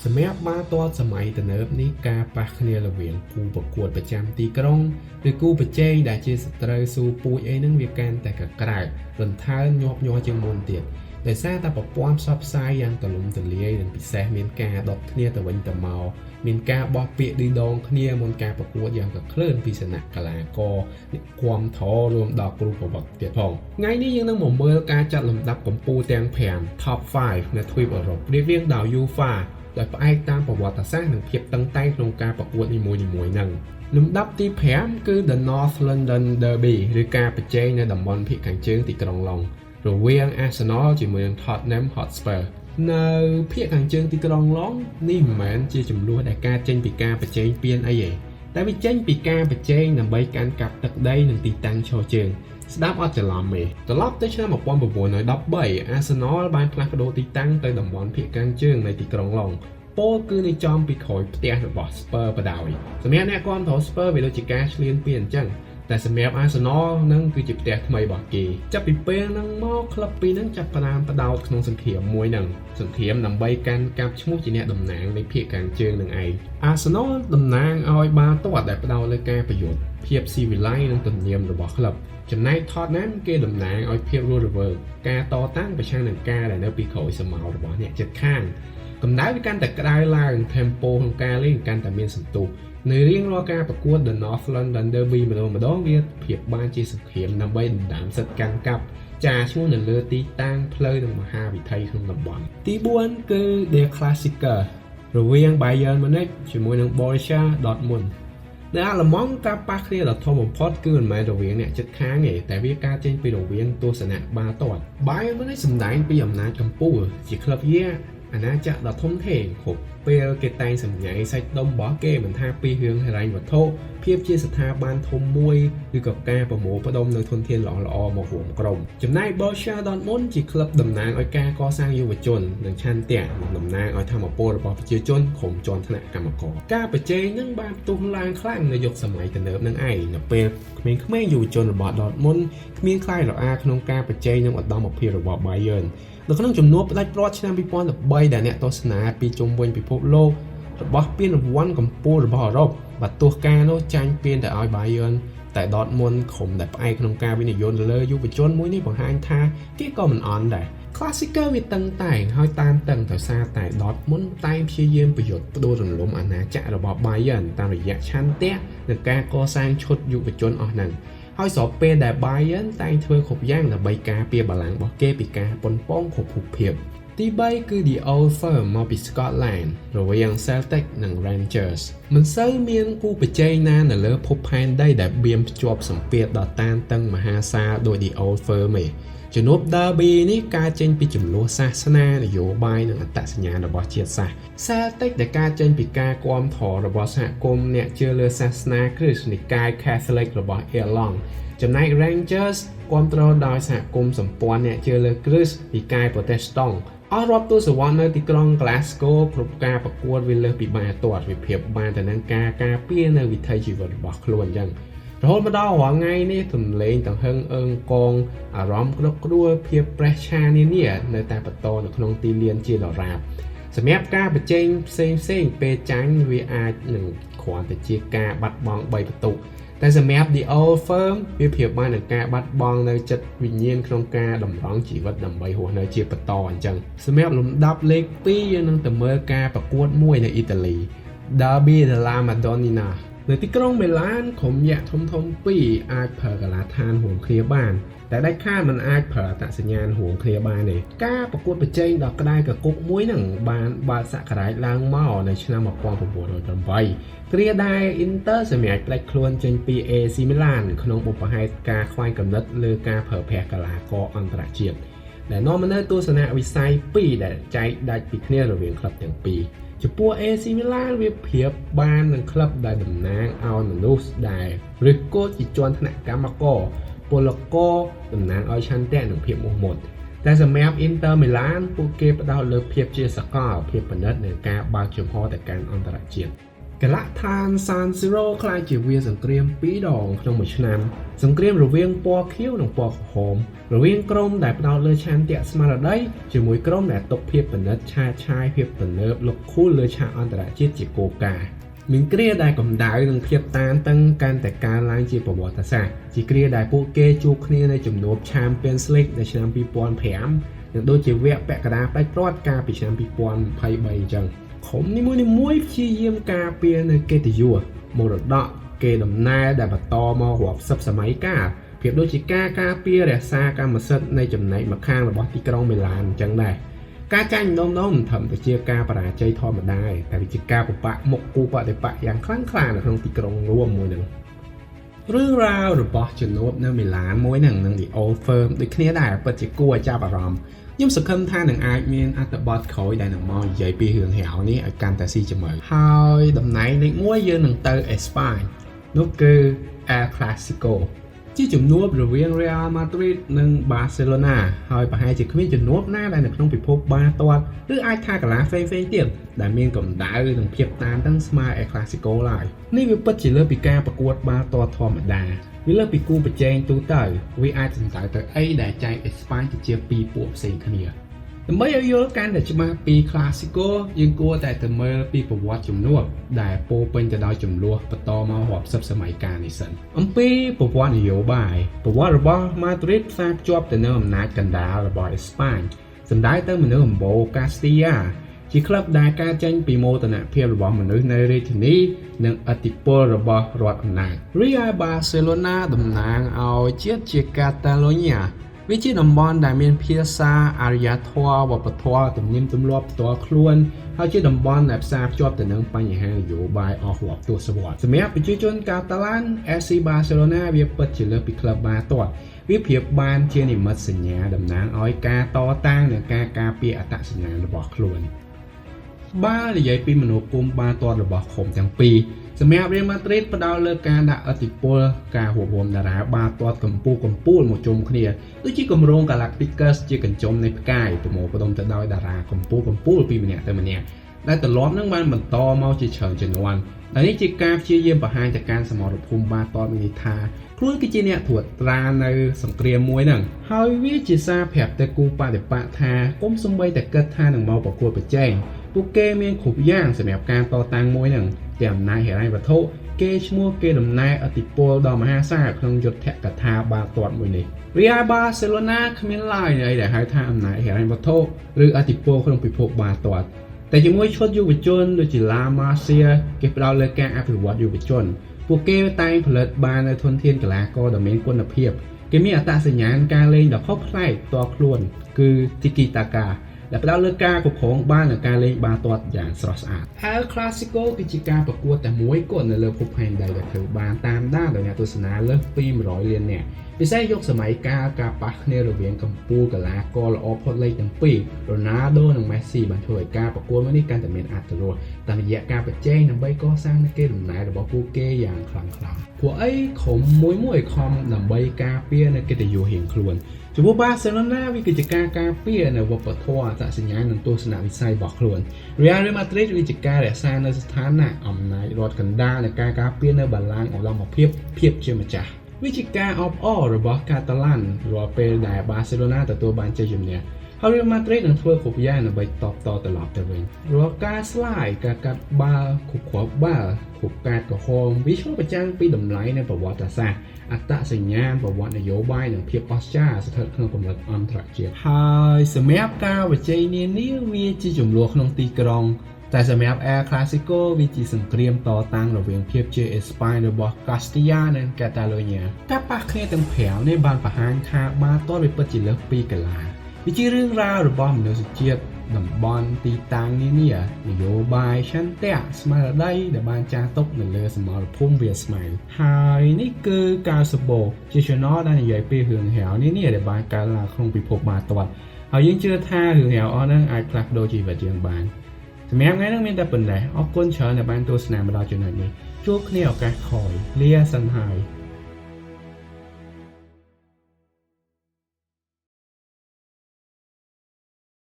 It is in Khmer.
សម្រាប់បាល់ទាត់សម័យទំនើបនេះការប៉ះគ្នារវាងគូប្រកួតប្រចាំទីក្រុងឬគូប្រជែងដែលជាសត្រូវស៊ូពូជអីហ្នឹងវាកាន់តែកក្រើករន្ធើនញាប់ញ័រជាងមុនទៀតដោយសារតែប្រព័ន្ធផ្សព្វផ្សាយយ៉ាងទូលំទូលាយនិងពិសេសមានការដុតគ្នាទៅវិញទៅមកមានការបោះពាក្យឌីដងគ្នាមុនការប្រកួតយ៉ាងកក្លឿនពីសំណាក់កីឡាករអ្នកគាំទ្ររួមដល់គ្រូប្រវត្តិទៀតផងថ្ងៃនេះយើងនឹងមកមើលការចាត់លំដាប់កំពូលទាំង5 Top 5 នៅទ្វីបអឺរ៉ុបរៀបរៀងដោយ UEFA ដោយផ្អែកតាមប្រវត្តិសាស្ត្រនិងភាពតឹងតែងក្នុងការប្រកួតនីមួយៗហ្នឹងលំដាប់ទី5គឺ The North London Derby ឬការប្រជែងនៅតំបន់ភាគខាងជើងទីក្រុងឡុងរវាង Arsenal ជាមួយនឹង Tottenham Hotspur នៅភាគខាងជើងទីក្រុងឡុងនេះមិនមែនជាចំនួនដែលការចេញពីការប្រជែងពានអីទេតែវាចេញពីការប្រជែងដើម្បីកាន់កាប់ទឹកដីនិងទីតាំងឈរជើងស្ដាប់អត់ច្រឡំទេត្រឡប់ទៅឆ្នាំ1913 Arsenal បានផ្លាស់ប្ដូរទីតាំងទៅតំបន់ភាគខាងជើងនៃទីក្រុងឡុងពោលគឺនៅចំពីក្រោយផ្ទះរបស់ Spurs បដ ாய் សម្រាប់អ្នកគាំទ្រ Spurs វាដូចជាការឈ្លានពានអញ្ចឹងតែសម្រាប់ Arsenal នឹងគឺជាផ្ទះថ្មីរបស់គេចាប់ពីពេលហ្នឹងមកក្លឹបពីរហ្នឹងចាប់ផ្ដើមបដោតក្នុងសង្គ្រាមមួយហ្នឹងសង្គ្រាមដើម្បីកាន់កាប់ឈ្មោះជាអ្នកតំណាងនៃភាគខាងជើងនឹងឯង Arsenal តំណាងឲ្យបាល់ទាត់ដែលផ្ដោតលើការប្រយុទ្ធភាពស៊ីវិល័យនិងទំនៀមរបស់ក្លឹបចំណែក Tottenham គេតំណាងឲ្យភាពរស់រវើកការតតាំងប្រឆាំងនឹងការដែលនៅពីក្រោយស្រមោលរបស់អ្នកជិតខាងកម្ដៅវាកាន់តែក្តៅឡើង tempo ក្នុងការលេងកាន់តែមានសន្ទុះនៅរៀងរាល់ការប្រកួត The North London Derby ម្ដងវាប្រៀបបានជាសង្គ្រាមដើម្បីដណ្ដើមសិទ្ធិកាន់កាប់ចាឈ្មោះនៅលើទីតាំងផ្លូវនិងមហាវិថីក្នុងតំបន់ទី4គឺ The Clasicer រវាង Bayern Munich ជាមួយនឹង Borussia Dortmund នៅអាល្លឺម៉ង់ការប៉ះគ្នាដ៏ធំបំផុតគឺមិនមែនរវាងអ្នកជិតខាងទេតែវាកើតចេញពីរវាងទស្សនៈបាល់ទាត់ Bayern Munich សម្ដែងពីអំណាចកម្ពុជាជាក្លឹបយាអាណាចក្រដ៏ធំធេងគ្រប់ពេលគេតែងសម្ញៃសាច់ដុំរបស់គេមិនថាពីរឿងហិរញ្ញវត្ថុភាពជាស្ថាប័នធំមួយឬក៏ការប្រមូលផ្ដុំនៅធនធានល្អៗមករួមក្រុមចំណែក Borussia Dortmund ជាក្លឹបតំណាងឲ្យការកសាងយុវជននិងឆន្ទៈនិងតំណាងឲ្យធម៌ពលរបស់ប្រជាជនក្រុមជាន់ថ្នាក់កម្មករការប្រជែងនឹងបានផ្ទុះឡើងខ្លាំងនៅយុគសម័យទំនើបនឹងឯងនៅពេលក្មេងៗយុវជនរបស់ Dortmund គ្មានខ្លាយរអាក្នុងការប្រជែងនឹងឧត្តមភាពរបស់ Bayern នៅក្នុងចំនួនផ្ដាច់ព្រាត់ឆ្នាំ2013ដែលអ្នកទស្សនាពីជុំវិញពិភពលោករបស់ពានរង្វាន់កំពូលរបស់អឺរ៉ុបបើទោះការនោះចាញ់ពានទៅឲ្យ Bayern តែ Dortmund ក្រុមដែលផ្អែកក្នុងការវិនិយោគលើយុវជនមួយនេះបង្ហាញថាគេក៏មិនអន់ដែរ Clasicer វាតឹងតែងហើយតានតឹងដោយសារតែ Dortmund តែងព្យាយាមប្រយុទ្ធផ្ដួលរំលំអាណាចក្ររបស់ Bayern តាមរយៈឆន្ទៈនិងការកសាងឈុតយុវជនអស់ហ្នឹងហើយស្របពេលដែល Bayern តែងធ្វើគ្រប់យ៉ាងដើម្បីការពារបល្ល័ង្ករបស់គេពីការប៉ុនប៉ងគ្រប់រូបភាពទី3គឺ The Old Firm មកពី Scotland រវាង Celtic និង Rangers មិនសូវមានគូប្រជែងណានៅលើភពផែនដីដែលបៀមភ្ជាប់សម្ពាធដ៏តានតឹងមហាសាលដោយ The Old Firm ទេជំនួប Derby នេះកើតចេញពីចំនួនសាសនានយោបាយនិងអត្តសញ្ញាណរបស់ជាតិសាសន៍ Celtic ដែលកើតចេញពីការគាំទ្ររបស់សហគមន៍អ្នកជឿលើសាសនាគ្រីស្ទនិកាយ Catholic របស់ Ireland ចំណែក Rangers គាំទ្រដោយសហគមន៍សម្ព័ន្ធអ្នកជឿលើគ្រីស្ទនិកាយ Protestant អស់រាប់ទសវត្សរ៍នៅទីក្រុង Glasgow គ្រប់ការប្រកួតវាលើសពីបាល់ទាត់វាប្រៀបបានទៅនឹងការការពារនៅវិថីជីវិតរបស់ខ្លួនអញ្ចឹងរហូតមកដល់រាល់ថ្ងៃនេះទម្លេងទាំងហឹងអើងកងអារម្មណ៍ក្តុកក្តួលភាពប្រេះឆានានានៅតែបន្តនៅក្នុងទីលានជាដរាបសម្រាប់ការប្រជែងផ្សេងពេលចាញ់វាអាចនឹងគ្រាន់តែជាការបាត់បង់3ពិន្ទុតែសម្រាប់ The Old Firm វាប្រៀបបាននឹងការបាត់បង់នៅចិត្តវិញ្ញាណក្នុងការតម្រង់ជីវិតដើម្បីរស់នៅជាបន្តអញ្ចឹងសម្រាប់លំដាប់លេខ2យើងនឹងទៅមើលការប្រកួតមួយនៅអ៊ីតាលី Derby della Madonnina នៅទីក្រុងមីឡានក្រុមយ៉ាក់ធំ2អាចប្រើកីឡាដ្ឋានរួមគ្នាបានតែដាច់ខាតមិនអាចប្រើអត្តសញ្ញាណរួមគ្នាបានទេការប្រកួតប្រជែងដ៏ក្តៅកគុកមួយហ្នឹងបានបើកសក្តារឡើងមកនៅឆ្នាំ1908គ្រាដែល Inter សម្រេចផ្ដាច់ខ្លួនចេញពី AC Milan ក្នុងបុព្វហេតុការខ្វែងគំនិតលើការប្រើប្រាស់កីឡាករអន្តរជាតិដែលនាំមកនូវទស្សនវិស័យ2ដែលចែកដាច់ពីគ្នារវាងក្លឹបទាំងពីរចំពោះ AC Milan វាប្រៀបបាននឹងក្លឹបដែលតំណាងឲ្យមនុស្សដែលឬក៏ជាជាន់ថ្នាក់កម្មករពលករតំណាងឲ្យឆន្ទៈនិងភាពមោះមុតតែសម្រាប់ Inter Milan ពួកគេផ្ដោតលើភាពជាសកលភាពប្រណិតនិងការបើកចំហទៅកាន់អន្តរជាតិ កលដ្ឋានសានស៊ីរ៉ូខ្លាចជាវាសង្គ្រាម2 ដងក្នុងមួយឆ្នាំសង្គ្រាមរវាងពណ៌ខៀវនិងពណ៌ក្រហមរវាងក្រុមដែលផ្ដោតលើឆន្ទៈស្មារតីជាមួយក្រុមដែលទុកភាពពិនិត្យឆាតឆាយភាពទំនើបលុបខូលលើឆាកអន្តរជាតិជាគោលការណ៍មានគ្រាដែលកម្ដៅនិងភាពតានតឹងកាន់តែកើនឡើងជាប្រវត្តិសាស្ត្រជាគ្រាដែលពួកគេជួបគ្នានៅជំនួប Champions League នៅឆ្នាំ2005និងដូចជាវគ្គពាក់កណ្ដាលផ្ដាច់ព្រាត់កាលពីឆ្នាំ2023អញ្ចឹងក្រុមនីមួយៗព្យាយាមការពារនៅកិត្តិយសមរតកគេដំណើរដែលបន្តមករាប់សិបសម័យកាលភាពដូចជាការការពាររក្សាកម្មសិទ្ធិនៃចំណែកម្ខាងរបស់ទីក្រុងមីឡានអញ្ចឹងដែរការចាញ់ដំណំមិនត្រឹមតែជាការបរាជ័យធម្មតាទេតែវាជាការប្របាក់មុខគូបដិបកយ៉ាងខ្លាំងក្លានៅក្នុងទីក្រុងរួមមួយហ្នឹងរឿងរ៉ាវរបស់ជំនួបនៅមីឡានមួយហ្នឹងនិង The Old Firm ដូចគ្នាដែរពិតជាគួរឲ្យចាប់អារម្មណ៍ខ្ញុំសង្ឃឹមថានឹងអាចមានអត្ថបទក្រោយដែលនឹងមកនិយាយពីរឿងរ៉ាវនេះឲ្យកាន់តែស៊ីជម្រៅហើយតំណែងលេខ1យើងនឹងទៅអេស្ប៉ាញនោះគឺ El Clasico ជាជំនួបរវាង Real Madrid និង Barcelona ហើយប្រហែលជាគ្មានជំនួបណាដែលនៅក្នុងពិភពបាល់ទាត់ឬអាចថាកីឡាផ្សេងៗទៀតដែលមានកម្ដៅនិងភាពតានតឹងស្មើ El Clasico ឡើយនេះវាពិតជាលើសពីការប្រកួតបាល់ទាត់ធម្មតាវាលើសពីគូប្រជែងទូទៅវាអាចសំដៅទៅអីដែលចែកអេស្ប៉ាញទៅជាពីរពួកផ្សេងគ្នាដើម្បីឲ្យយល់កាន់តែច្បាស់ពី Clasico យើងគួរតែទៅមើលពីប្រវត្តិជំនួបដែលពោពេញទៅដោយចំនួនបន្តមករាប់សិបសម័យកាលនេះសិនអំពីប្រវត្តិនយោបាយប្រវត្តិរបស់ Madrid ផ្សារភ្ជាប់ទៅនឹងអំណាចកណ្ដាលរបស់អេស្ប៉ាញសំដៅទៅមនុស្សអំបូរ Castilla ជាក្លឹបដែលការចេញពីមោទនភាពរបស់មនុស្សនៅរាជធានីនិងឥទ្ធិពលរបស់រដ្ឋអំណាច Real Barcelona តំណាងឲ្យជាតិជា Catalonia វាជាតំបន់ដែលមានភាសាអរិយធម៌វប្បធម៌ទំនៀមទម្លាប់ផ្ទាល់ខ្លួនហើយជាតំបន់ដែលផ្សារភ្ជាប់ទៅនឹងបញ្ហានយោបាយអស់រាប់ទសវត្សរ៍សម្រាប់ប្រជាជនកាតាឡាន FC Barcelona វាពិតជាលើសពីក្លឹបបាល់ទាត់វាប្រៀបបានជានិមិត្តសញ្ញាតំណាងឲ្យការតតាំងនិងការការពារអត្តសញ្ញាណរបស់ខ្លួនបើនិយាយពីមនោគមបាល់ទាត់របស់ក្រុមទាំងពីរសម្រាប់ Real Madrid ផ្ដោតលើការដាក់ឥទ្ធិពលការរួបរวมតារាបាល់ទាត់កម្ពុជាមកជុំគ្នាដូចជាគម្រោង Galacticos ជាកញ្ចុំនៃផ្កាយប្រមូលផ្ដុំទៅដោយតារាកម្ពុជាពីម្នាក់ទៅម្នាក់ដែលទម្លាប់នឹងបានបន្តមកជាច្រើនជំនាន់ដែលនេះជាការព្យាយាមបង្ហាញទៅកាន់សមរភូមិបាល់ទាត់នេះថាខ្លួនគឺជាអ្នកត្រួតត្រានៅសង្គ្រាមមួយហ្នឹងហើយវាជាសារប្រាប់ទៅគូបដិបកថាគុំសំបីតែគិតថានឹងមកប្រកួតប្រជែងពួកគេមានគ្រប់យ៉ាងសម្រាប់ការតតាំងមួយហ្នឹងទាំងអំណាចហិរញ្ញវត្ថុគេឈ្មោះគេដំណើរឥទ្ធិពលដ៏មហាសាលក្នុងយុទ្ធកថាបាល់ទាត់មួយនេះ Real Barcelona គ្មានឡើយនៃដែលហៅថាអំណាចហិរញ្ញវត្ថុឬឥទ្ធិពលក្នុងពិភពបាល់ទាត់តែជាមួយឈុតយុវជនដូចជា La Masia គេផ្ដោតលើការអភិវឌ្ឍយុវជនពួកគេតែងផលិតបាននូវធនធានកីឡាករដ៏មានគុណភាពគេមានអត្តសញ្ញាណការលេងដ៏ខុសប្លែកផ្ទាល់ខ្លួនគឺ Tiki Takaដែលផ្ដោតលើការគ្រប់គ្រងបាល់និងការលេងបាល់ទាត់យ៉ាងស្រស់ស្អាត El Clasico គឺជាការប្រកួតតែមួយគត់នៅលើភពផែនដីដែលត្រូវបានតាមដានដោយអ្នកទស្សនាលើសពី100លាននាក់ពិសេសយកសម័យកាលការប៉ះគ្នារវាងកម្ពុជាកីឡាករល្អផុតលេខទាំងពីរ Ronaldo និង Messi បានធ្វើឲ្យការប្រកួតមួយនេះកាន់តែមានអត្ថរសតាមរយៈការប្រជែងដើម្បីកសាងនូវកេរដំណែលរបស់ពួកគេយ៉ាងខ្លាំងក្លាពួកអីក្រុមមួយខំដើម្បីការពារនូវកិត្តិយសរៀងខ្លួនចំពោះ Barcelona វាគឺជាការការពារនៅវប្បធម៌អត្តសញ្ញាណនិងទស្សនវិស័យរបស់ខ្លួន Real Madrid វាជាការរក្សានៅស្ថានៈអំណាចរដ្ឋកណ្ដាលនៃការការពារនៅបល្ល័ង្កឧត្តមភាពជាម្ចាស់វាជាការអបអររបស់កាតាឡានរាល់ពេលដែល Barcelona ទទួលបានជ័យជំនះហើយ Real Madrid នឹងធ្វើគ្រប់យ៉ាងដើម្បីតបតត្រឡប់ទៅវិញរាល់ការស្លាយការកាត់បាល់គ្រប់គ្រាប់បាល់គ្រប់កាតក្រហមវាឆ្លុះបញ្ចាំងពីតម្លៃនៃប្រវត្តិសាស្ត្រអត្តសញ្ញាណប្រវត្តិនយោបាយនិងភាពអស្ចារ្យស្ថិតក្នុងកម្រិតអន្តរជាតិហើយសម្រាប់ការវិជ័យនានាវាជាចំនួនក្នុងទីក្រុងតែសម្រាប់ El Clasico វាជាសង្គ្រាមតតាំងរវាងភាពជាអេស្ប៉ាញរបស់ Castilla និង Catalonia ការប៉ះគ្នាទាំង5នេះបានបង្ហាញថាបាល់ទាត់វាពិតជាលើសពីកីឡាវាជារឿងរ៉ាវរបស់មនុស្សជាតិតំបន់ទីតាំងនានានយោបាយឆន្ទៈស្មារតីដែលបានចារទុកនៅលើសមរភូមិវាស្មៅហើយនេះគឺការសបោជា channel ដែលនិយាយពីរឿងរ៉ាវនានាដែលបានកើតឡើងក្នុងពិភពបាល់ទាត់ហើយយើងជឿថារឿងរ៉ាវអស់ហ្នឹងអាចផ្លាស់ប្ដូរជីវិតយើងបានសម្រាប់ថ្ងៃនេះមានតែប៉ុណ្ណេះអរគុណច្រើនដែលបានទស្សនាមកដល់ចំណុចនេះជួបគ្នាឱកាសក្រោយលាសិនហើយ